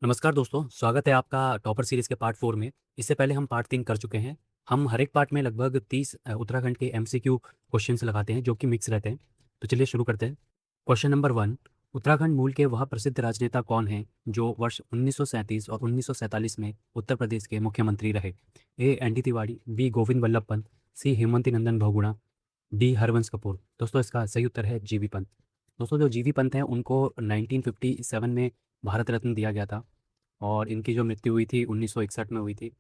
नमस्कार दोस्तों, स्वागत है आपका टॉपर सीरीज़ के पार्ट 4 में। इससे पहले हम पार्ट 3 कर चुके हैं। हम हर एक पार्ट में लगभग 30 उत्तराखंड के एमसीक्यू क्वेश्चंस लगाते हैं जो कि मिक्स रहते हैं। तो चलिए शुरू करते हैं। क्वेश्चन नंबर 1, उत्तराखंड मूल के वह प्रसिद्ध राजनेता कौन हैं जो वर्ष 1937 और 1947 में उत्तर प्रदेश के मुख्यमंत्री रहे? A. N D Tiwari, B. Govind Vallabh Pant, C. Hemvati Nandan Bahuguna, D. Harvansh Kapoor. दोस्तों इसका सही उत्तर है जीवी पंत। दोस्तों जो जीवी पंत हैं उनको 1957 में भारत रत्न दिया गया था और इनकी जो मृत्यु हुई थी 1961 में हुई थी।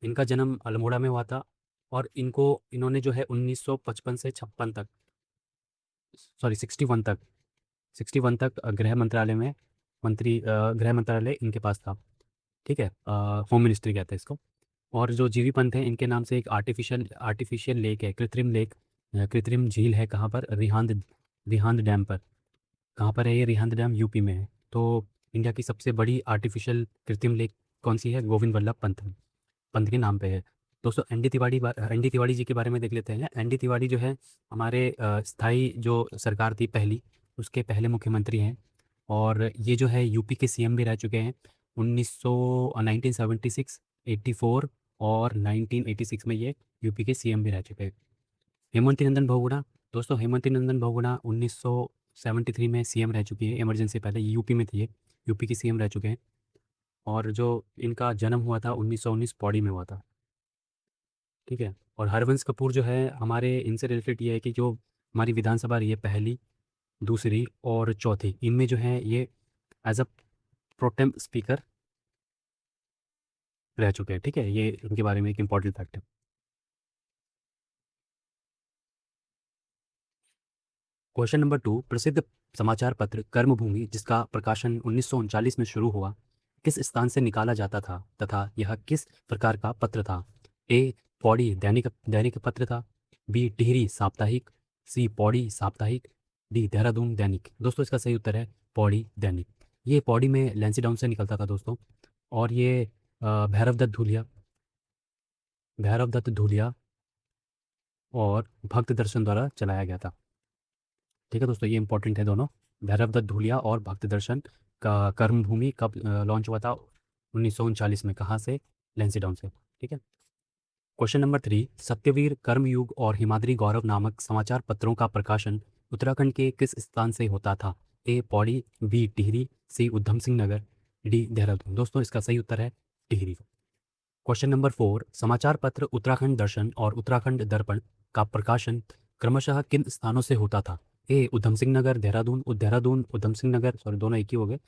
इनका जन्म अल्मोड़ा में हुआ था और इन्होंने जो है 1955 से 56 तक, सॉरी 61 तक गृह मंत्रालय में गृह मंत्रालय इनके पास था। ठीक है, होम मिनिस्ट्री कहते हैं इसको। और जो जीवी पंत हैं इनके नाम से एक आर्टिफिशियल लेक है, कृत्रिम लेक, कृत्रिम झील है। कहाँ पर? रिहांद रिहांद डैम पर। कहाँ पर है ये रिहांद डैम? यूपी में है। तो इंडिया की सबसे बड़ी आर्टिफिशियल कृत्रिम लेक कौन सी है? गोविंद वल्लभ पंत के नाम पे है। दोस्तों एन डी तिवारी जी के बारे में देख लेते हैं। एन डी तिवारी जो है हमारे स्थायी जो सरकार थी पहली, उसके पहले मुख्यमंत्री हैं और ये जो है यूपी के सीएम भी रह चुके हैं 1976, 84 और 1986 में ये यूपी के सीएम भी रह चुके हैं। हेमवती नंदन बहुगुणा। दोस्तों हेमवती नंदन बहुगुणा 1973 में सीएम रह चुकी है। इमरजेंसी पहले यूपी में थी ये, यूपी की सीएम रह चुके हैं। और जो इनका जन्म हुआ था 1919 पौड़ी में हुआ था। ठीक है। और हरवंश कपूर जो है हमारे इनसे रिलेटेड ये है कि जो हमारी विधानसभा रही है पहली, दूसरी और चौथी, इनमें जो है ये एज अ प्रोटेम स्पीकर रह चुके हैं। ठीक है, ये इनके बारे में एक इंपॉर्टेंट फैक्ट है। क्वेश्चन नंबर 2, प्रसिद्ध समाचार पत्र कर्मभूमि जिसका प्रकाशन 1939 में शुरू हुआ, किस स्थान से निकाला जाता था तथा यह किस प्रकार का पत्र था? ए. पौड़ी दैनिक दैनिक पत्र था, बी. टिहरी साप्ताहिक, सी. पौड़ी साप्ताहिक, डी. देहरादून दैनिक। दोस्तों इसका सही उत्तर है पौड़ी दैनिक। ये पौड़ी में लैंसीडाउन से निकलता था दोस्तों। और ये भैरव दत्त धूलिया और भक्त दर्शन द्वारा चलाया गया था। ठीक है दोस्तों, ये इंपॉर्टेंट है दोनों। भैरव दत्त धूलिया और भक्त दर्शन का कर्मभूमि कब लॉन्च हुआ था? 1939 में। कहाँ से? लैंसीडाउन से। ठीक है। क्वेश्चन नंबर 3, सत्यवीर, कर्मयुग और हिमाद्री गौरव नामक समाचार पत्रों का प्रकाशन उत्तराखंड के किस स्थान से होता था? ए. पौड़ी, बी. टिहरी, सी. उधम सिंह नगर, डी. देहरादून। दोस्तों इसका सही उत्तर है टिहरी। क्वेश्चन नंबर 4, समाचार पत्र उत्तराखंड दर्शन और उत्तराखंड दर्पण का प्रकाशन क्रमशः किन स्थानों से होता था? ए. उधम सिंह नगर, देहरादून, उधम सिंह नगर, सॉरी दोनों एक ही हो गए।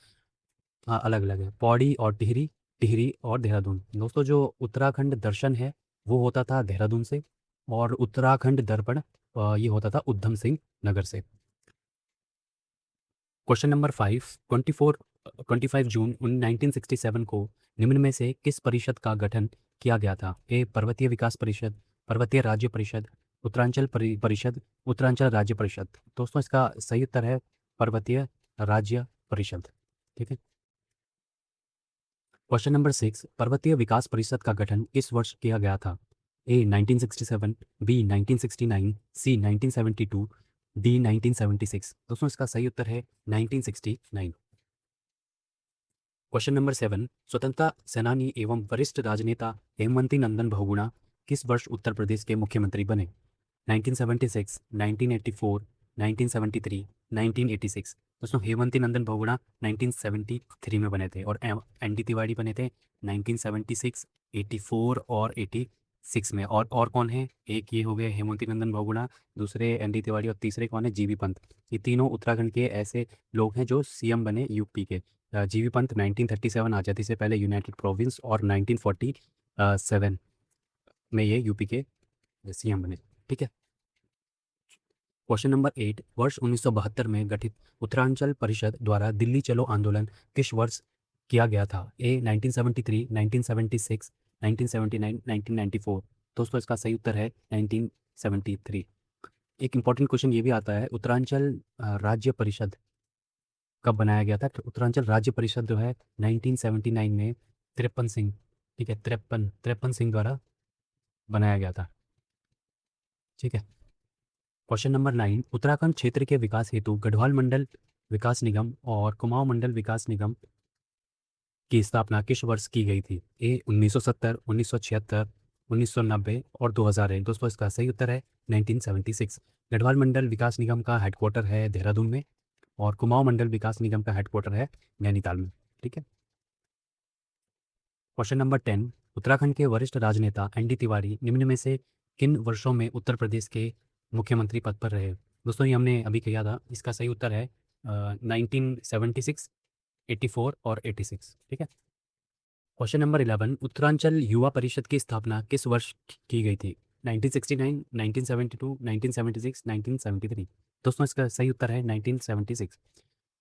हाँ अलग अलग है, पौड़ी और टिहरी, टिहरी और देहरादून। दोस्तों जो उत्तराखंड दर्शन है वो होता था देहरादून से और उत्तराखंड दर्पण ये होता था उधम सिंह नगर से। क्वेश्चन नंबर 5, 25 जून 1967 को निम्न में से किस परिषद का गठन किया गया था? ए. पर्वतीय विकास परिषद, पर्वतीय राज्य परिषद, उत्तरांचल परिषद, उत्तरांचल राज्य परिषद। दोस्तों इसका सही उत्तर है पर्वतीय राज्य परिषद। ठीक है। क्वेश्चन नंबर 6, पर्वतीय विकास परिषद का गठन किस वर्ष किया गया था? ए. 1967, बी. 1969, सी. 1972, डी. 1976। दोस्तों इसका सही उत्तर है 1969। क्वेश्चन नंबर 7, स्वतंत्रता सेनानी एवं वरिष्ठ राजनेता हेमवती नंदन बहुगुणा किस वर्ष उत्तर प्रदेश के मुख्यमंत्री बने? 1976, 1984, 1973, 1986। दोस्तों हेमवती नंदन बहुगुणा 1973 में बने थे और एन डी तिवारी बने थे 1976, 84 और 86 में। और कौन है? एक ये हो गए हेमवती नंदन बहुगुणा, दूसरे एन डी तिवारी और तीसरे कौन है? जीबी पंत। ये तीनों उत्तराखंड के ऐसे लोग हैं जो सीएम बने यूपी के। जीबी पंत 1937 आज़ादी से पहले यूनाइटेड प्रोविंस और 1947 में ये यूपी के सीएम बने। ठीक है। क्वेश्चन नंबर 8, वर्ष 1972 में गठित उत्तरांचल परिषद द्वारा दिल्ली चलो आंदोलन किस वर्ष किया गया था? ए. 1973, 1976, 1979, 1994। दोस्तों इसका सही उत्तर है 1973। एक इंपॉर्टेंट क्वेश्चन ये भी आता है, उत्तरांचल राज्य परिषद कब बनाया गया था? तो उत्तरांचल राज्य परिषद जो है 1979 में तिरपन सिंह, ठीक है, तिरपन सिंह द्वारा बनाया गया था। ठीक है। क्वेश्चन नंबर 9, उत्तराखंड क्षेत्र के विकास हेतु गढ़वाल मंडल विकास निगम और कुमाऊं मंडल विकास निगम की स्थापना किस वर्ष की गई थी? ए 1970, 1976, 1990 और 2001। दोस्तों इसका सही उत्तर है 1976। गढ़वाल मंडल विकास निगम का हेडक्वार्टर है देहरादून में और कुमाऊं मंडल विकास निगम का हेडक्वार्टर है नैनीताल में। ठीक है। क्वेश्चन नंबर 10, उत्तराखंड के वरिष्ठ राजनेता एनडी तिवारी निम्न में से किन वर्षों में उत्तर प्रदेश के मुख्यमंत्री पद पर रहे? दोस्तों ये हमने अभी किया था, इसका सही उत्तर है 1976, 84 और 86। ठीक है। क्वेश्चन नंबर 11, उत्तरांचल युवा परिषद की स्थापना किस वर्ष की गई थी? 1969, 1972, 1976, 1973। दोस्तों इसका सही उत्तर है 1976।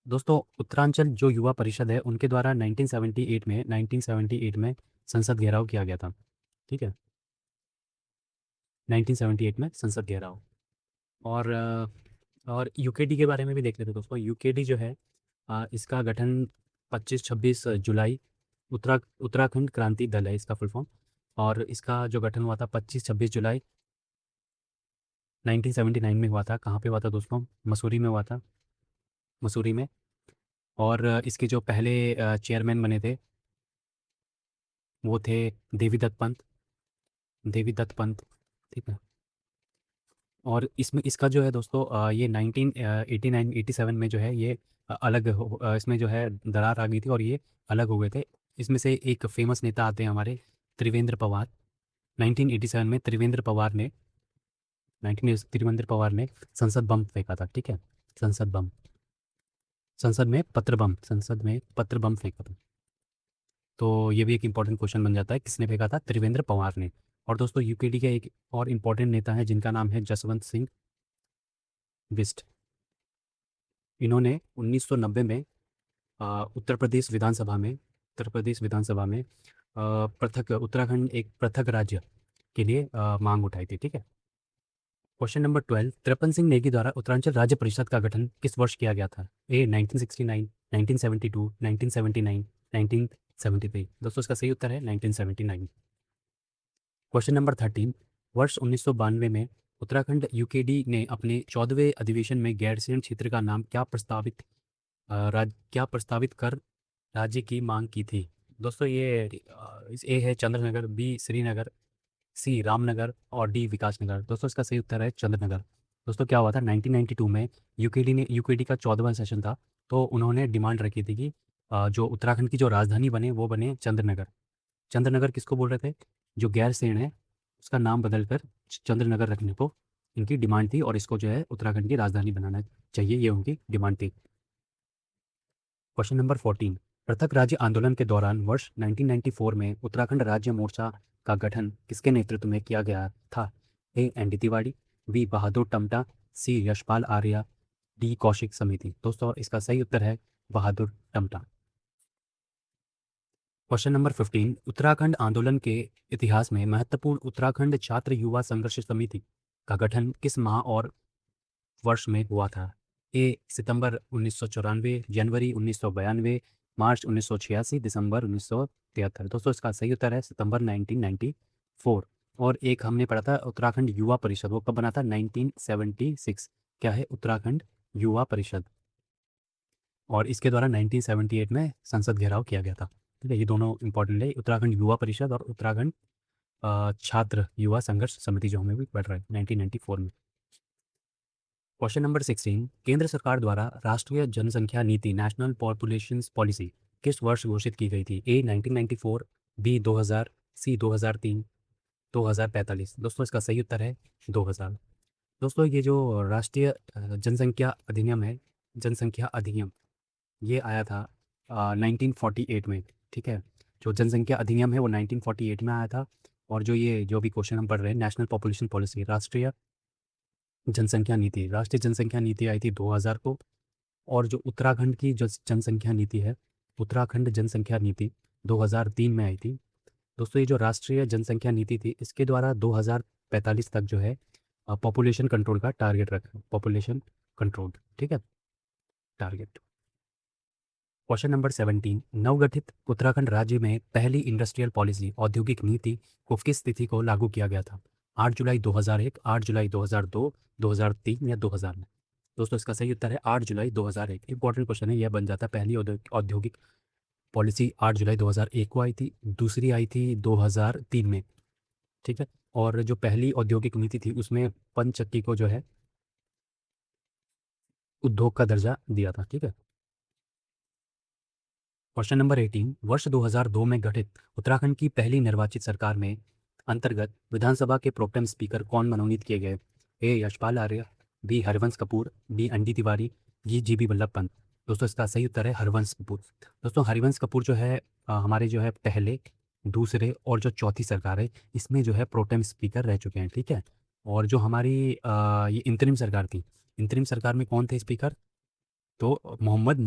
दोस्तों उत्तरांचल जो युवा परिषद है उनके द्वारा 1978 में संसद घेराव किया गया था। ठीक है, 1978 में संसद घेराव। और यूकेडी के बारे में भी देख लेते हैं दोस्तों। यूकेडी जो है इसका गठन 25-26 जुलाई, उत्तराखंड क्रांति दल है इसका फुल फॉर्म, और इसका जो गठन हुआ था 25-26 जुलाई 1979 में हुआ था। कहाँ पे हुआ था दोस्तों? मसूरी में हुआ था, मसूरी में। और इसके जो पहले चेयरमैन बने थे वो थे देवीदत्त पंत, देवीदत्त पंत। ठीक है। और इसमें इसका जो है दोस्तों ये 1989-87 में जो है ये इसमें जो है दरार आ गई थी और ये अलग हो गए थे। इसमें से एक फेमस नेता आते हैं हमारे त्रिवेंद्र पवार। 1987 में त्रिवेंद्र पवार ने संसद बम फेंका था। ठीक है, संसद बम, संसद में पत्र बम फेंका था। तो ये भी एक इंपॉर्टेंट क्वेश्चन बन जाता है, किसने फेंका था? त्रिवेंद्र पवार ने। और दोस्तों यूकेडी के एक और इम्पॉर्टेंट नेता है जिनका नाम है जसवंत सिंह बिस्ट। इन्होंने 1990 में उत्तर प्रदेश विधानसभा में पृथक उत्तराखंड एक पृथक राज्य के लिए मांग उठाई थी। ठीक है। क्वेश्चन नंबर 12, त्रिपन सिंह नेगी द्वारा उत्तरांचल राज्य परिषद का गठन किस वर्ष किया गया था? ए 1969, 1972, 1979, 1973। दोस्तों इसका सही उत्तर है 1979। क्वेश्चन नंबर 13, वर्ष 1992 में उत्तराखंड यूकेडी ने अपने 14वें अधिवेशन में गैरसैंण क्षेत्र का नाम क्या प्रस्तावित कर राज्य की मांग की थी? दोस्तों ये ए है चंद्रनगर, बी श्रीनगर, सी रामनगर और डी विकासनगर। दोस्तों इसका सही उत्तर है चंद्रनगर। दोस्तों क्या हुआ था 1992 में यूकेडी का 14वां सेशन था, तो उन्होंने डिमांड रखी थी कि जो उत्तराखंड की जो राजधानी बने वो बने चंद्रनगर। चंद्रनगर किसको बोल रहे थे? जो गैरसैंण है उसका नाम बदलकर चंद्रनगर रखने को इनकी डिमांड थी और इसको जो है उत्तराखंड की राजधानी बनाना चाहिए, ये उनकी डिमांड थी। क्वेश्चन नंबर 14, पृथक राज्य आंदोलन के दौरान वर्ष 1994 में उत्तराखंड राज्य मोर्चा का गठन किसके नेतृत्व में किया गया था? ए एनडी तिवारी, बी बहादुर टमटा, सी यशपाल आर्या, डी कौशिक समिति। दोस्तों इसका सही उत्तर है बहादुर टमटा। क्वेश्चन नंबर 15, उत्तराखंड आंदोलन के इतिहास में महत्वपूर्ण उत्तराखंड छात्र युवा संघर्ष समिति का गठन किस माह और वर्ष में हुआ था? ए सितंबर 1994, जनवरी 1992, मार्च 1986, दिसंबर 1973। दोस्तों इसका सही उत्तर है सितंबर 1994। और एक हमने पढ़ा था उत्तराखंड युवा परिषद, वो कब बना था? 1976। क्या है? उत्तराखंड युवा परिषद। और इसके द्वारा 1978 में संसद घेराव किया गया था। ठीक है, ये दोनों इंपॉर्टेंट है, उत्तराखंड युवा परिषद और उत्तराखंड छात्र युवा संघर्ष समिति जो हमें भी पढ़ रहा है 1994 में। क्वेश्चन नंबर 16, केंद्र सरकार द्वारा राष्ट्रीय जनसंख्या नीति नेशनल पॉपुलेशन पॉलिसी किस वर्ष घोषित की गई थी? ए 1994, बी 2000, सी 2003, 2045। दोस्तों इसका सही उत्तर है 2000। दोस्तों ये जो राष्ट्रीय जनसंख्या अधिनियम है, जनसंख्या अधिनियम, ये आया था 1948 में। ठीक है, जो जनसंख्या अधिनियम है वो 1948 में आया था। और जो भी क्वेश्चन हम पढ़ रहे हैं नेशनल पॉपुलेशन पॉलिसी, राष्ट्रीय जनसंख्या नीति आई थी 2000 को। और जो उत्तराखंड की जो जनसंख्या नीति है, उत्तराखंड जनसंख्या नीति 2003 में आई थी। दोस्तों ये जो राष्ट्रीय जनसंख्या नीति थी इसके द्वारा 2045 तक जो है पॉपुलेशन कंट्रोल का टारगेट रखा, पॉपुलेशन कंट्रोल। ठीक है, टारगेट। क्वेश्चन नंबर 17, नवगठित उत्तराखंड राज्य में पहली इंडस्ट्रियल पॉलिसी औद्योगिक नीति को किस तिथि को लागू किया गया था? 8 जुलाई 2001, 8 जुलाई 2002, 2003 या 2000 में? दोस्तों इसका सही उत्तर है 8 जुलाई 2001। इंपॉर्टेंट क्वेश्चन है, यह बन जाता है पहली औद्योगिक पॉलिसी 8 जुलाई 2001 को आई थी, दूसरी आई थी 2003 में, ठीक है। और जो पहली औद्योगिक नीति थी उसमें पनचक्की को जो है उद्योग का दर्जा दिया था, ठीक है। क्वेश्चन नंबर 18, वर्ष 2002 में गठित उत्तराखंड की पहली निर्वाचित सरकार में अंतर्गत विधानसभा के प्रोटेम स्पीकर कौन मनोनीत किए गए? A Yashpal Arya, B Harivansh Kapoor, B ND Tiwari, G B Vallabh Pant. दोस्तों इसका सही उत्तर है हरिवंश कपूर। दोस्तों हरिवंश कपूर जो है हमारे जो है पहले, दूसरे और जो चौथी सरकार है इसमें जो है प्रोटेम स्पीकर रह चुके हैं, ठीक है। और जो हमारी ये इंतरिम सरकार थी, इंतरिम सरकार में कौन थे स्पीकर? तो मोहम्मद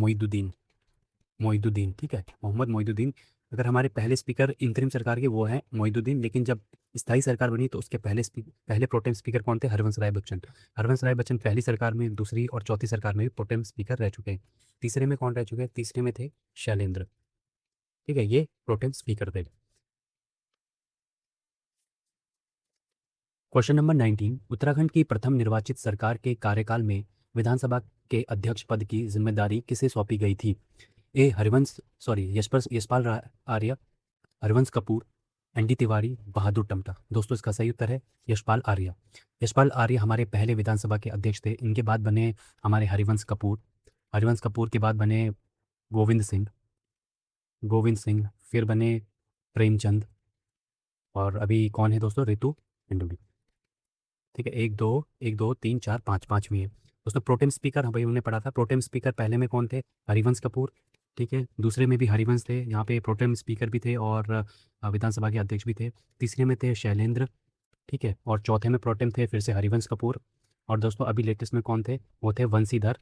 मोइदुद्दीन, ठीक है, मोहम्मद मोइदुद्दीन। अगर हमारे पहले स्पीकर इंतरिम सरकार के वो हैं मोइदुद्दीन, लेकिन जब स्थायी सरकार बनी तो उसके पहले प्रोटेम स्पीकर कौन थे? हरवंश राय बच्चन। हरवंश राय बच्चन पहली सरकार में, दूसरी और चौथी सरकार में भी प्रोटेम स्पीकर रह चुके हैं। तीसरे में कौन रह चुके हैं? तीसरे में थे शैलेंद्र, ठीक है, ये प्रोटेम स्पीकर थे। क्वेश्चन नंबर 19, उत्तराखंड की प्रथम निर्वाचित सरकार के कार्यकाल में विधानसभा के अध्यक्ष पद की जिम्मेदारी किसे सौंपी गई थी? ए यशपाल आर्य, हरवंश कपूर, एनडी तिवारी, बहादुर टमटा। दोस्तों इसका सही उत्तर है यशपाल आर्य। यशपाल आर्य हमारे पहले विधानसभा के अध्यक्ष थे। इनके बाद बने हमारे हरिवंश कपूर, हरिवंश कपूर के बाद बने गोविंद सिंह, फिर बने प्रेमचंद, और अभी कौन है दोस्तों? ऋतु पिंडुली, ठीक है। एक दो तीन चार पाँच, पाँचवीं है दोस्तों प्रोटेम स्पीकर। हाँ भाई हमने पढ़ा था प्रोटेम स्पीकर पहले में कौन थे? हरिवंश कपूर, ठीक है। दूसरे में भी हरिवंश थे, यहाँ पे प्रोटेम स्पीकर भी थे और विधानसभा के अध्यक्ष भी थे। तीसरे में थे शैलेंद्र, ठीक है। और चौथे में प्रोटेम थे फिर से हरिवंश कपूर। और दोस्तों अभी लेटेस्ट में कौन थे? वो थे वंशीधर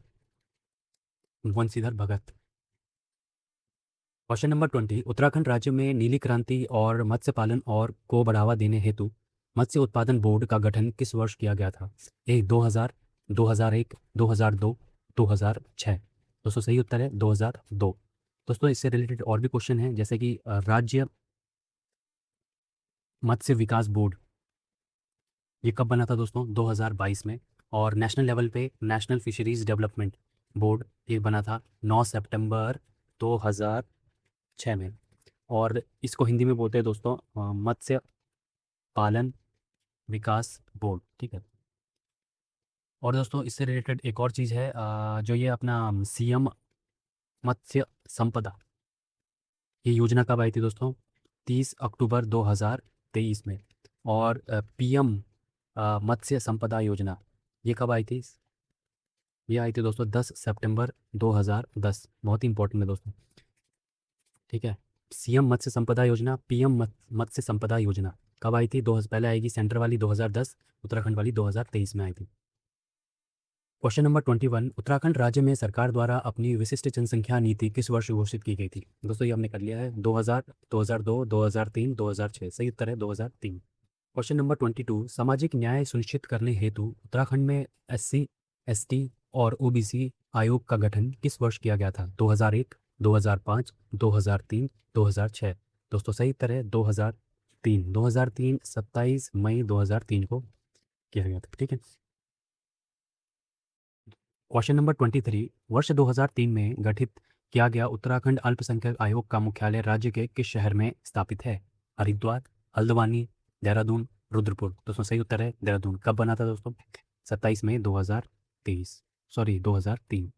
वंशीधर भगत। क्वेश्चन नंबर 20, उत्तराखंड राज्य में नीली क्रांति और मत्स्य पालन और को बढ़ावा देने हेतु मत्स्य उत्पादन बोर्ड का गठन किस वर्ष किया गया था? ए 2000, 2001, 2002, 2006। दोस्तों सही उत्तर है 2002। दोस्तों इससे रिलेटेड और भी क्वेश्चन हैं, जैसे कि राज्य मत्स्य विकास बोर्ड ये कब बना था दोस्तों? 2022 में। और नेशनल लेवल पे नेशनल फिशरीज डेवलपमेंट बोर्ड ये बना था 9 सितंबर 2006 में। और इसको हिंदी में बोलते हैं दोस्तों मत्स्य पालन विकास बोर्ड, ठीक है। और दोस्तों इससे रिलेटेड एक और चीज़ है, जो ये अपना सीएम मत्स्य संपदा ये योजना कब आई थी दोस्तों? 30 अक्टूबर 2023 में। और पीएम मत्स्य संपदा योजना ये कब आई थी? ये आई थी दोस्तों 10 सितंबर 2010। बहुत ही इंपॉर्टेंट है दोस्तों, ठीक है। सीएम मत्स्य संपदा योजना, पीएम मत्स्य संपदा योजना कब आई थी? पहले आएगी सेंटर वाली 2010, उत्तराखंड वाली 2023 में आई थी। क्वेश्चन नंबर 21, उत्तराखंड राज्य में सरकार द्वारा अपनी विशिष्ट जनसंख्या नीति किस वर्ष घोषित की गई थी? दोस्तों ये हमने कर लिया है 2000, 2002, 2003, 2006। सही उत्तर है 2003। क्वेश्चन नंबर 22, सामाजिक न्याय सुनिश्चित करने हेतु उत्तराखंड में एससी, एसटी और ओबीसी आयोग का गठन किस वर्ष किया गया था? 2001, 2005, 2003, 2006। दोस्तों सही उत्तर है 2003। 2003 27 मई 2003 को किया गया था, ठीक है। क्वेश्चन नंबर 23, वर्ष 2003 में गठित किया गया उत्तराखंड अल्पसंख्यक आयोग का मुख्यालय राज्य के किस शहर में स्थापित है? हरिद्वार, हल्द्वानी, देहरादून, रुद्रपुर। दोस्तों सही उत्तर है देहरादून। कब बना था दोस्तों? 27 मई 2003।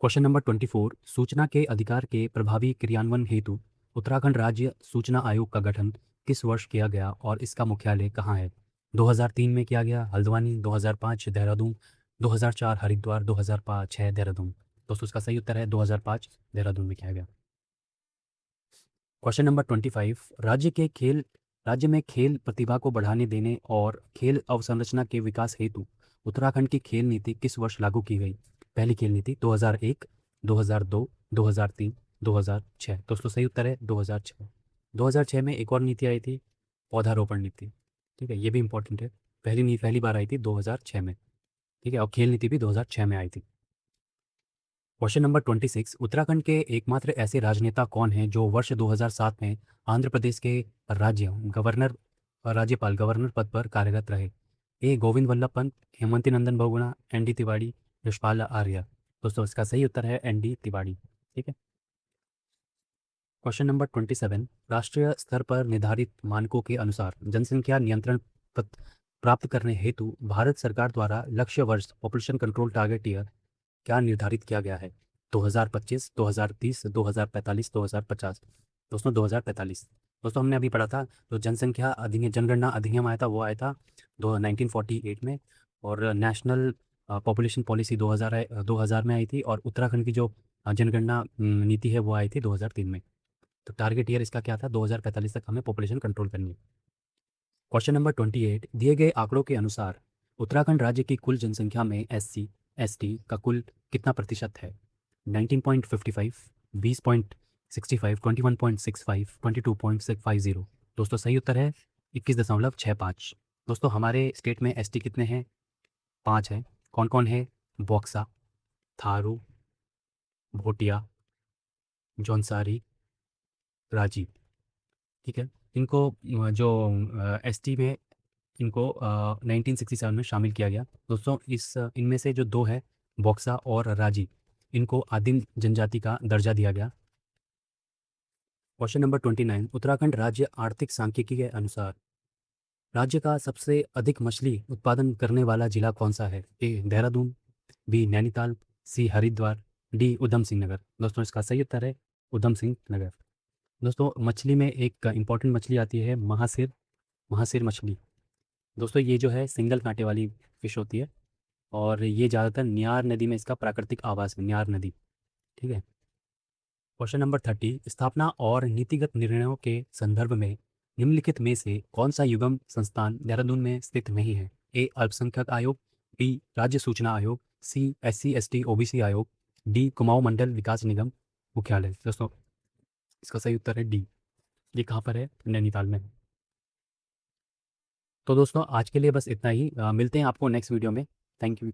क्वेश्चन नंबर 24, सूचना के अधिकार के प्रभावी क्रियान्वयन हेतु उत्तराखंड राज्य सूचना आयोग का गठन किस वर्ष किया गया और इसका मुख्यालय कहाँ है? 2003 में किया गया हल्द्वानी, 2005 देहरादून, 2004 हरिद्वार, 2006 देहरादून। दोस्तों इसका सही उत्तर है 2005 देहरादून में किया गया। क्वेश्चन नंबर 25, राज्य में खेल प्रतिभा को बढ़ाने देने और खेल अवसंरचना के विकास हेतु उत्तराखंड की खेल नीति किस वर्ष लागू की गई? पहली खेल नीति 2001, 2002, 2003, 2006। दोस्तों सही उत्तर है 2006। 2006 में एक और नीति आई थी, पौधारोपण नीति, ठीक है, ये भी इंपॉर्टेंट है। पहली बार आई थी 2006 में, ठीक है। और खेल नीति भी 2006 में आई थी। क्वेश्चन नंबर 26, उत्तराखंड के एकमात्र ऐसे राजनेता कौन हैं जो वर्ष 2007 में आंध्र प्रदेश के राज्यपाल गवर्नर पद पर कार्यरत रहे? ए गोविंद वल्लभ पंत, हेमंती नंदन बहुगुणा, एनडी तिवारी, यशपाल आर्य। दोस्तों इसका सही उत्तर है एनडी तिवारी, ठीक है। क्वेश्चन नंबर 27, राष्ट्रीय स्तर पर निर्धारित मानकों के अनुसार जनसंख्या नियंत्रण पत्र प्राप्त करने हेतु भारत सरकार द्वारा लक्ष्य वर्ष पॉपुलेशन कंट्रोल टारगेट ईयर क्या निर्धारित किया गया है? 2025, 2030, 2045, 2050। दोस्तों 2045। दोस्तों हमने अभी पढ़ा था जो जनसंख्या अधिनियम जनगणना अधिनियम आया था वो आया था 1948 में, और नेशनल पॉपुलेशन पॉलिसी 2000 में आई थी, और उत्तराखंड की जो जनगणना नीति है वो आई थी 2003 में। तो टारगेट ईयर इसका क्या था? 2045 तक हमें पॉपुलेशन कंट्रोल करनी है। क्वेश्चन नंबर 28, दिए गए आंकड़ों के अनुसार उत्तराखंड राज्य की कुल जनसंख्या में एससी एसटी का कुल कितना प्रतिशत है? 19.55, 20.65, 21.65, 22.650। दोस्तों सही उत्तर है 21.65। दोस्तों हमारे स्टेट में एसटी कितने हैं? 5 हैं। कौन कौन है? बॉक्सा, थारू, भोटिया, जौनसारी, राजी। ठीक है। इनको जो एसटी में इनको 1967 में शामिल किया गया। दोस्तों इनमें से जो 2 है बॉक्सा और राजी, इनको आदिम जनजाति का दर्जा दिया गया। क्वेश्चन नंबर 29, उत्तराखंड राज्य आर्थिक सांख्यिकी के अनुसार राज्य का सबसे अधिक मछली उत्पादन करने वाला जिला कौन सा है? ए देहरादून, बी नैनीताल, सी हरिद्वार, डी उधम सिंह नगर। दोस्तों इसका सही उत्तर है उधम सिंह नगर। दोस्तों मछली में एक इंपॉर्टेंट मछली आती है महासिर, महासिर मछली। दोस्तों ये जो है सिंगल कांटे वाली फिश होती है, और ये ज़्यादातर न्यार नदी में इसका प्राकृतिक आवास है, न्यार नदी। ठीक है। क्वेश्चन नंबर 30, स्थापना और नीतिगत निर्णयों के संदर्भ में निम्नलिखित में से कौन सा युग्म संस्थान देहरादून में स्थित नहीं है? ए अल्पसंख्यक आयोग, बी राज्य सूचना आयोग, सी SC ST OBC आयोग, डी कुमाऊं मंडल विकास निगम मुख्यालय। दोस्तों इसका सही उत्तर है डी। ये कहाँ पर है? नैनीताल में। तो दोस्तों आज के लिए बस इतना ही। मिलते हैं आपको नेक्स्ट वीडियो में। Thank you.